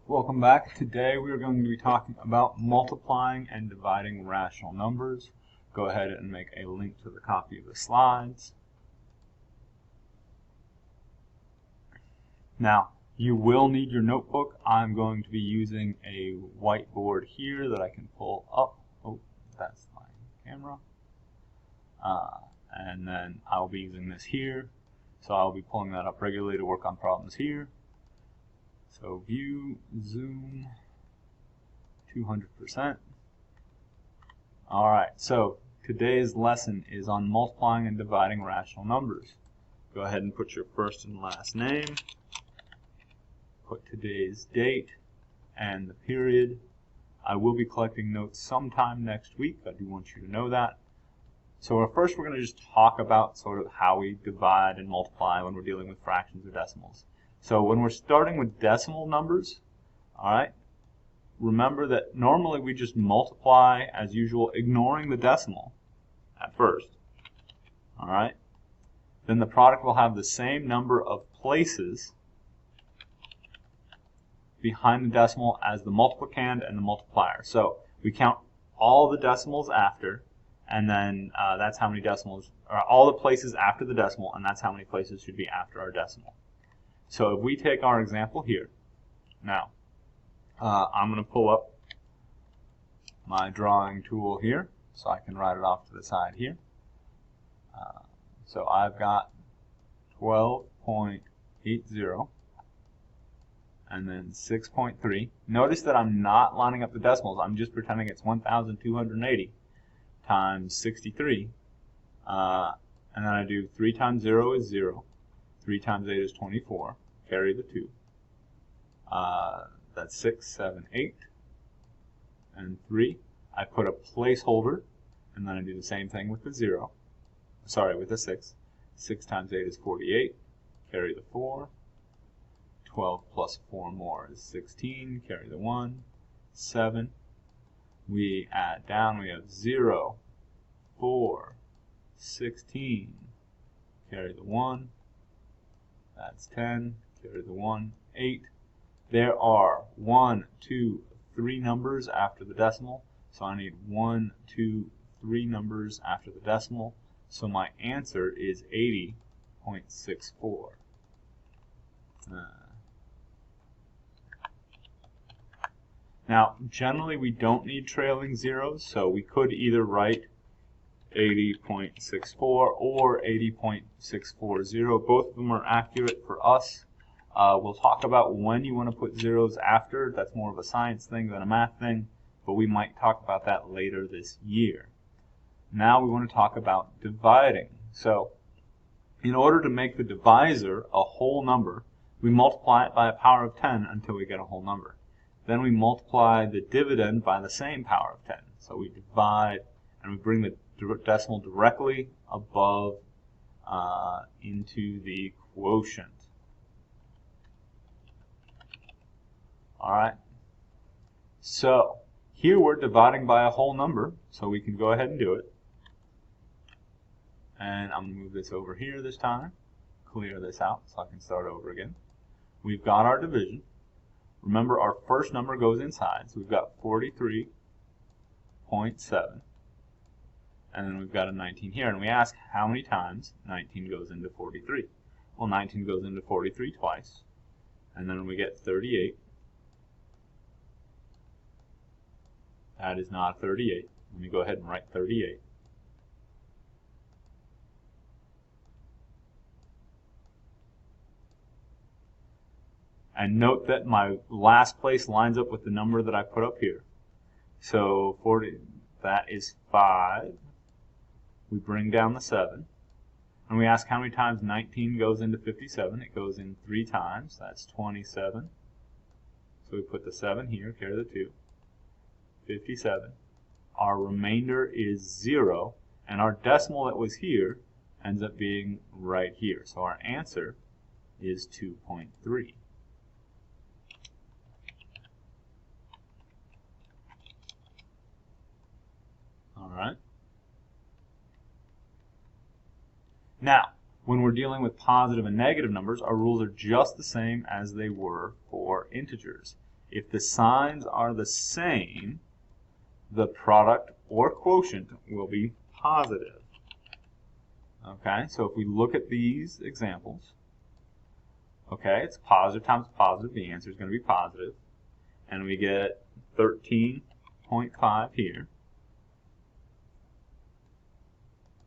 Welcome back. Today we are going to be talking about multiplying and dividing rational numbers. Go ahead and make a link to the copy of the slides. Now, you will need your notebook. I'm going to be using a whiteboard here that I can pull up. Oh, that's my camera. And then I'll be using this here. So I'll be pulling that up regularly to work on problems here. So view, zoom, 200%. Alright, so today's lesson is on multiplying and dividing rational numbers. Go ahead and put your first and last name, put today's date and the period. I will be collecting notes sometime next week. I do want you to know that. So first we're going to just talk about sort of how we divide and multiply when we're dealing with fractions or decimals. So when we're starting with decimal numbers, alright, remember that normally we just multiply as usual, ignoring the decimal at first. Alright, then the product will have the same number of places behind the decimal as the multiplicand and the multiplier. So we count all the decimals after, and then that's how many decimals, or all the places after the decimal, and that's how many places should be after our decimal. So if we take our example here, now I'm going to pull up my drawing tool here so I can write it off to the side here. So I've got 12.80 and then 6.3. Notice that I'm not lining up the decimals. I'm just pretending it's 1,280 times 63. And then I do 3 times 0 is 0. 3 times 8 is 24. Carry the 2. That's 6, 7, 8, and 3. I put a placeholder, and then I do the same thing with the 0. Sorry, with the 6. 6 times 8 is 48. Carry the 4. 12 plus 4 more is 16. Carry the 1. 7. We add down. We have 0, 4, 16. Carry the 1. That's 10. Carry the 1. 8. There are 1, 2, 3 numbers after the decimal. So I need 1, 2, 3 numbers after the decimal. So my answer is 80.64. Now, generally we don't need trailing zeros, so we could either write 80.64 or 80.640. Both of them are accurate for us. We'll talk about when you want to put zeros after. That's more of a science thing than a math thing, but we might talk about that later this year. Now we want to talk about dividing. So in order to make the divisor a whole number, we multiply it by a power of 10 until we get a whole number. Then we multiply the dividend by the same power of 10. So we divide and we bring the decimal directly above into the quotient. Alright, so here we're dividing by a whole number, so we can go ahead and do it. And I'm going to move this over here this time, clear this out so I can start over again. We've got our division. Remember, our first number goes inside, so we've got 43.7. And then we've got a 19 here, and we ask how many times 19 goes into 43. Well, 19 goes into 43 twice, and then we get 38. That is not 38. Let me go ahead and write 38. And note that my last place lines up with the number that I put up here. So 40, that is 5. We bring down the 7. And we ask how many times 19 goes into 57. It goes in 3 times. That's 27. So we put the 7 here, carry the 2. 57. Our remainder is 0. And our decimal that was here ends up being right here. So our answer is 2.3. Alright. Now, when we're dealing with positive and negative numbers, our rules are just the same as they were for integers. If the signs are the same, the product or quotient will be positive. Okay, so if we look at these examples, okay, it's positive times positive, the answer is going to be positive, and we get 13.5 here.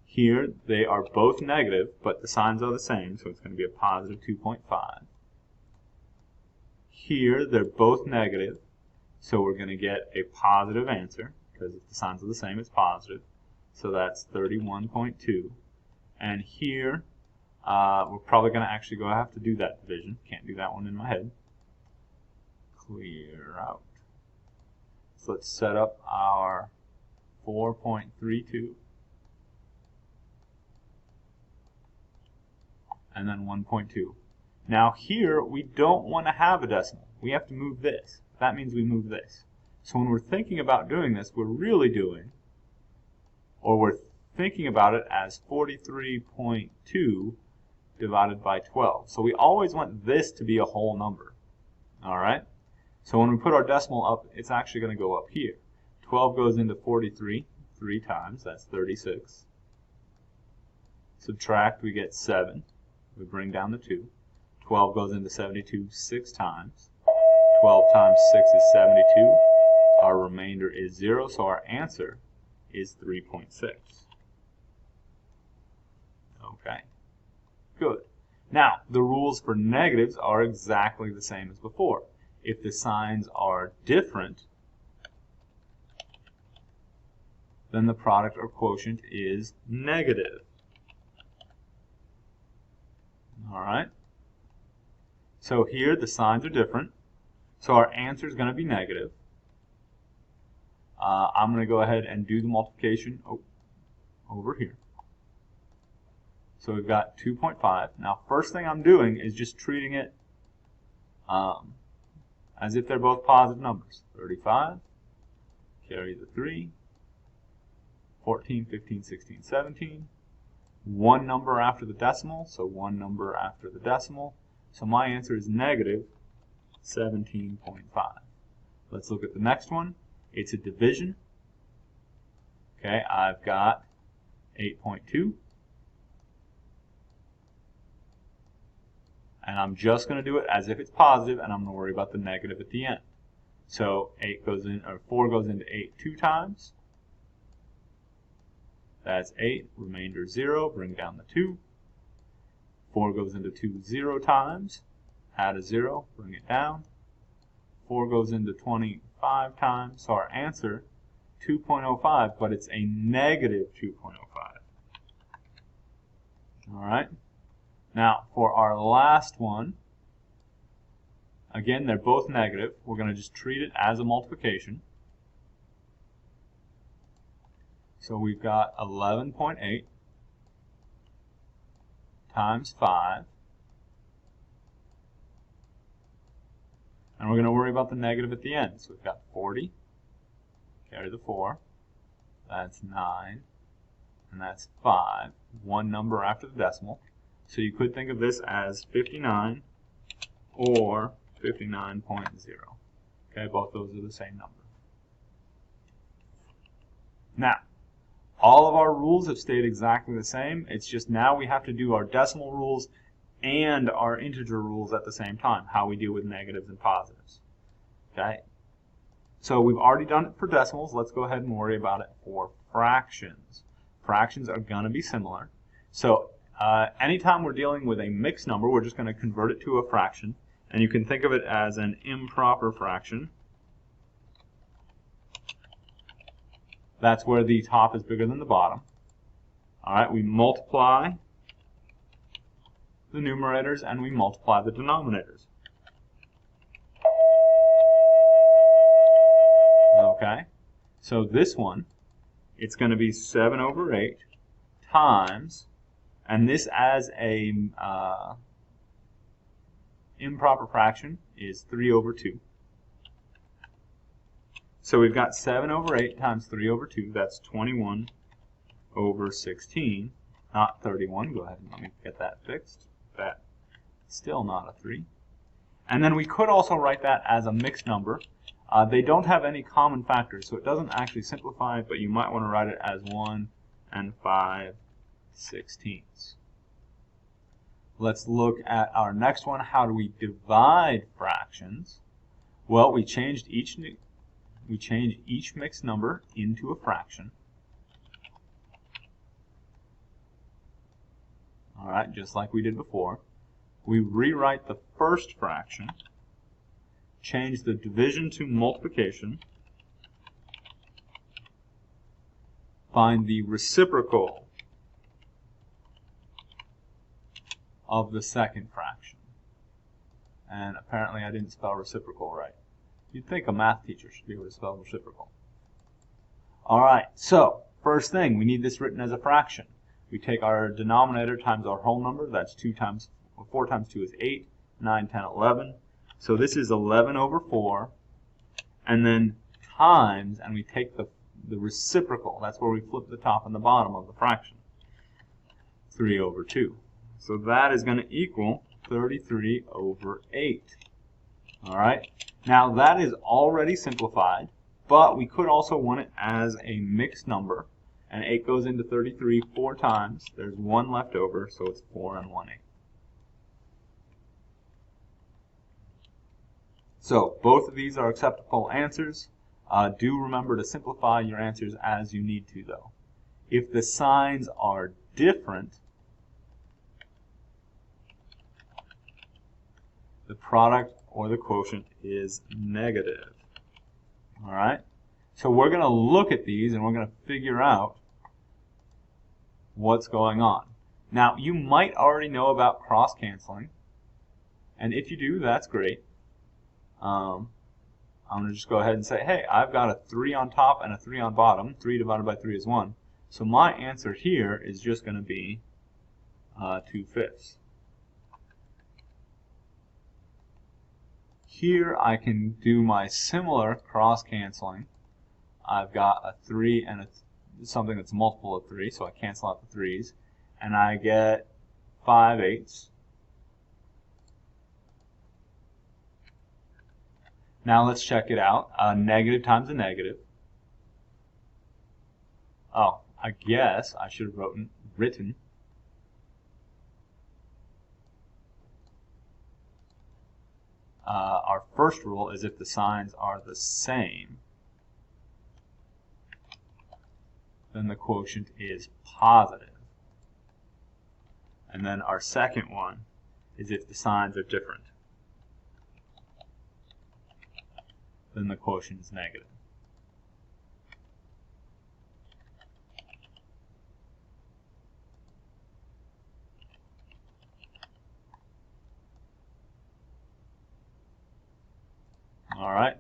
Here, they are both negative, but the signs are the same, so it's going to be a positive 2.5. Here, they're both negative, so we're going to get a positive answer, because if the signs are the same, it's positive. So that's 31.2. And here, we're probably going to actually have to do that division. Can't do that one in my head. Clear out. So let's set up our 4.32. And then 1.2. Now here, we don't want to have a decimal. We have to move this. That means we move this. So when we're thinking about doing this, we're really doing, or we're thinking about it as 43.2 divided by 12. So we always want this to be a whole number. Alright? So when we put our decimal up, it's actually going to go up here. 12 goes into 43 3 times. That's 36. Subtract, we get 7. We bring down the 2. 12 goes into 72 6 times. 12 times 6 is 72. Our remainder is 0, so our answer is 3.6. Okay, good. Now, the rules for negatives are exactly the same as before. If the signs are different, then the product or quotient is negative. Alright, so here the signs are different, so our answer is going to be negative. I'm going to go ahead and do the multiplication over here. So we've got 2.5. Now first thing I'm doing is just treating it as if they're both positive numbers. 35, carry the 3, 14, 15, 16, 17. One number after the decimal, so one number after the decimal. So my answer is negative 17.5. Let's look at the next one. It's a division. Okay, I've got 8.2. And I'm just going to do it as if it's positive, and I'm going to worry about the negative at the end. So 4 goes into 8 2 times. That's 8, remainder 0, bring down the 2. 4 goes into 2 0 times, add a 0, bring it down. 4 goes into 25 times, so our answer, 2.05, but it's a negative 2.05. Alright, now for our last one, again, they're both negative. We're going to just treat it as a multiplication. So we've got 11.8 times 5. And we're going to worry about the negative at the end. So we've got 40, carry the 4, that's 9, and that's 5. One number after the decimal. So you could think of this as 59 or 59.0. Okay, both those are the same number. Now, all of our rules have stayed exactly the same. It's just now we have to do our decimal rules and our integer rules at the same time, how we deal with negatives and positives. Okay? So we've already done it for decimals. Let's go ahead and worry about it for fractions. Fractions are going to be similar. So anytime we're dealing with a mixed number, we're just going to convert it to a fraction. And you can think of it as an improper fraction. That's where the top is bigger than the bottom. Alright, we multiply the numerators and we multiply the denominators. Okay, so this one, it's going to be 7 over 8 times, and this as a improper fraction is 3 over 2. So we've got 7 over 8 times 3 over 2. That's 21 over 16, not 31. Go ahead and let me get that fixed. That's still not a 3. And then we could also write that as a mixed number. They don't have any common factors, so it doesn't actually simplify it, but you might want to write it as 1 5/16. Let's look at our next one. How do we divide fractions? Well, we changed each mixed number into a fraction. All right, just like we did before. We rewrite the first fraction, change the division to multiplication, find the reciprocal of the second fraction. And apparently I didn't spell reciprocal right. You'd think a math teacher should be able to spell reciprocal. Alright, so first thing, we need this written as a fraction. We take our denominator times our whole number. That's 4 times 2 is 8, 9, 10, 11. So this is 11 over 4. And then times, and we take the reciprocal. That's where we flip the top and the bottom of the fraction. 3 over 2. So that is going to equal 33 over 8. Alright, now that is already simplified, but we could also want it as a mixed number. And 8 goes into 33 4 times. There's 1 left over, so it's 4 and 1/8. So both of these are acceptable answers. Do remember to simplify your answers as you need to, though. If the signs are different, the product or the quotient is negative. All right? So we're going to look at these and we're going to figure out what's going on. Now, you might already know about cross-canceling, and if you do, that's great. I'm going to just go ahead and say, hey, I've got a 3 on top and a 3 on bottom. 3 divided by 3 is 1. So my answer here is just going to be 2/5. Here I can do my similar cross-canceling. I've got a 3 and something that's a multiple of 3, so I cancel out the 3's, and I get 5/8. Now let's check it out. Negative times a negative. Oh, I guess I should have written our first rule is if the signs are the same, then the quotient is positive. And then our second one is if the signs are different, then the quotient is negative. Alright,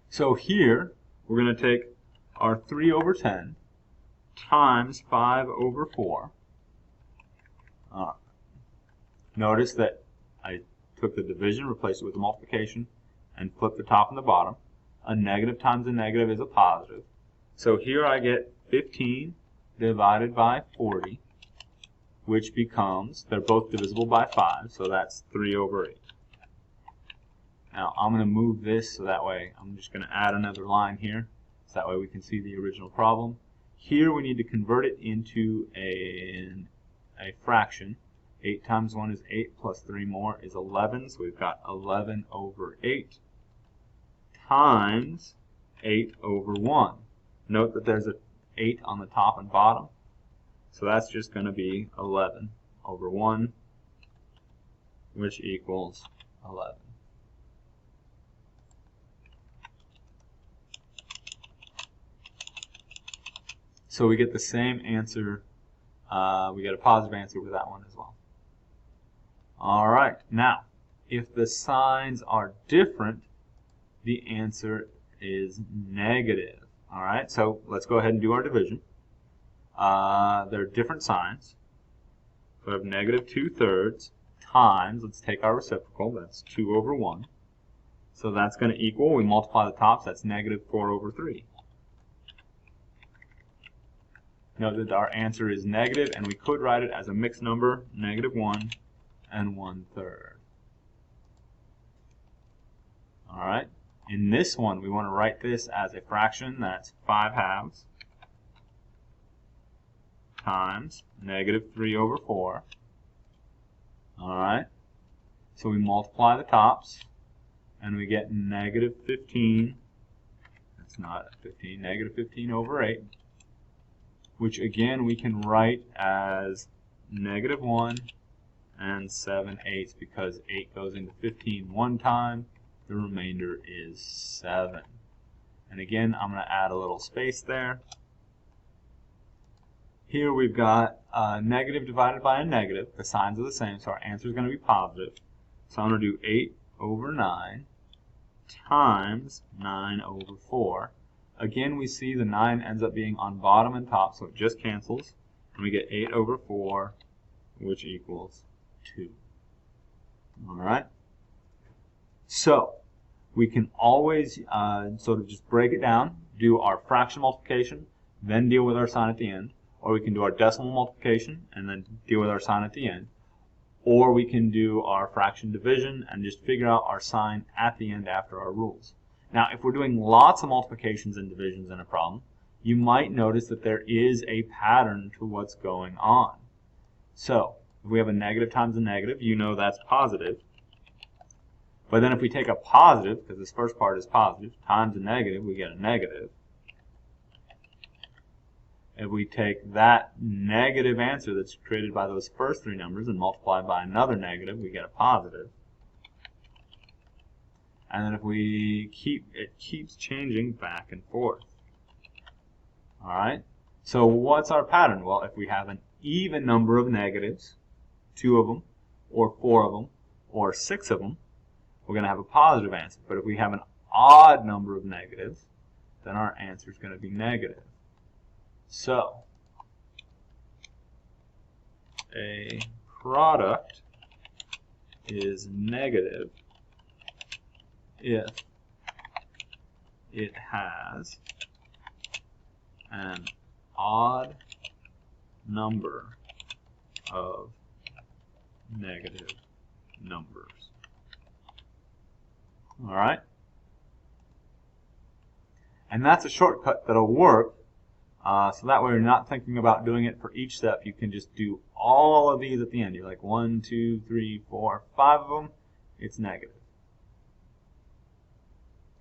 so here we're going to take our 3 over 10 times 5 over 4. Notice that I took the division, replaced it with the multiplication, and flipped the top and the bottom. A negative times a negative is a positive. So here I get 15 divided by 40, which becomes, they're both divisible by 5, so that's 3 over 8. Now I'm going to move this so that way I'm just going to add another line here, so that way we can see the original problem. Here we need to convert it into a fraction. 8 times 1 is 8, plus 3 more is 11, so we've got 11 over 8 times 8 over 1. Note that there's an 8 on the top and bottom, so that's just going to be 11 over 1, which equals 11. So we get the same answer, we get a positive answer with that one as well. Alright, now, if the signs are different, the answer is negative. Alright, so let's go ahead and do our division. They're different signs. So we have negative 2/3 times, let's take our reciprocal, that's 2 over 1. So that's going to equal, we multiply the tops, that's negative 4 over 3. Note that our answer is negative, and we could write it as a mixed number, negative 1 and 1/3. Alright, in this one we want to write this as a fraction that's 5 halves times negative 3 over 4. Alright, so we multiply the tops and we get negative 15, that's not 15, negative 15 over 8, which again we can write as negative 1 and 7/8 because 8 goes into 15 one time, the remainder is 7. And again, I'm going to add a little space there. Here we've got a negative divided by a negative. The signs are the same, so our answer is going to be positive. So I'm going to do 8 over 9 times 9 over 4. Again, we see the 9 ends up being on bottom and top, so it just cancels. And we get 8 over 4, which equals 2. Alright? So, we can always sort of just break it down, do our fraction multiplication, then deal with our sign at the end. Or we can do our decimal multiplication and then deal with our sign at the end. Or we can do our fraction division and just figure out our sign at the end after our rules. Now, if we're doing lots of multiplications and divisions in a problem, you might notice that there is a pattern to what's going on. So, if we have a negative times a negative, you know that's positive. But then if we take a positive, because this first part is positive, times a negative, we get a negative. If we take that negative answer that's created by those first three numbers and multiply by another negative, we get a positive. And then if we it keeps changing back and forth. Alright? So what's our pattern? Well, if we have an even number of negatives, 2 of them, or 4 of them, or 6 of them, we're going to have a positive answer. But if we have an odd number of negatives, then our answer is going to be negative. So, a product is negative if it has an odd number of negative numbers. All right? And that's a shortcut that'll work. So that way you're not thinking about doing it for each step. You can just do all of these at the end. You're like 1, 2, 3, 4, 5 of them. It's negative.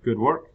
Good work.